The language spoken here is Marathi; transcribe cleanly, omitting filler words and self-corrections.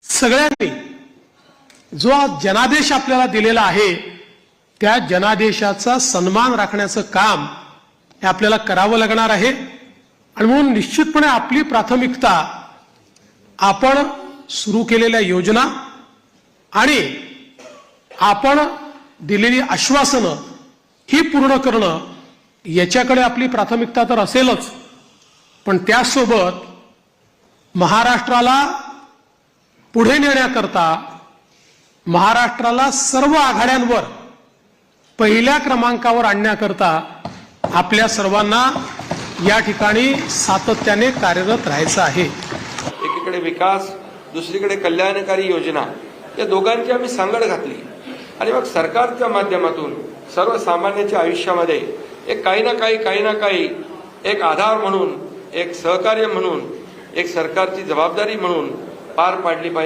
सगळ्यांनी जो जनादेश आपल्याला दिलेला आहे त्या जनादेशाचा सन्मान राखण्याचं काम हे आपल्याला करावं लागणार आहे। आणि म्हणून निश्चितपणे आपली प्राथमिकता आपण सुरू केलेल्या योजना आणि आपण दिलेली आश्वासनं ही पूर्ण करणं याच्याकडे आपली प्राथमिकता तर असेलच, पण त्यासोबत महाराष्ट्राला पुढे नेण्याकरता महाराष्ट्राला सर्व आघाड्यांवर पहिल्या क्रमांकावर आणण्याकरता आपल्या सर्वांना या ठिकाणी सातत्याने कार्यरत राहायचं आहे। एकीकडे विकास, दुसरीकडे कल्याणकारी योजना, या दोघांची आम्ही सांगड घातली आणि मग सरकारच्या माध्यमातून सर्वसामान्यांच्या आयुष्यामध्ये एक काही ना काही एक आधार म्हणून, एक सहकार्य म्हणून, एक सरकारची जबाबदारी म्हणून पार पाडली पाहिजे।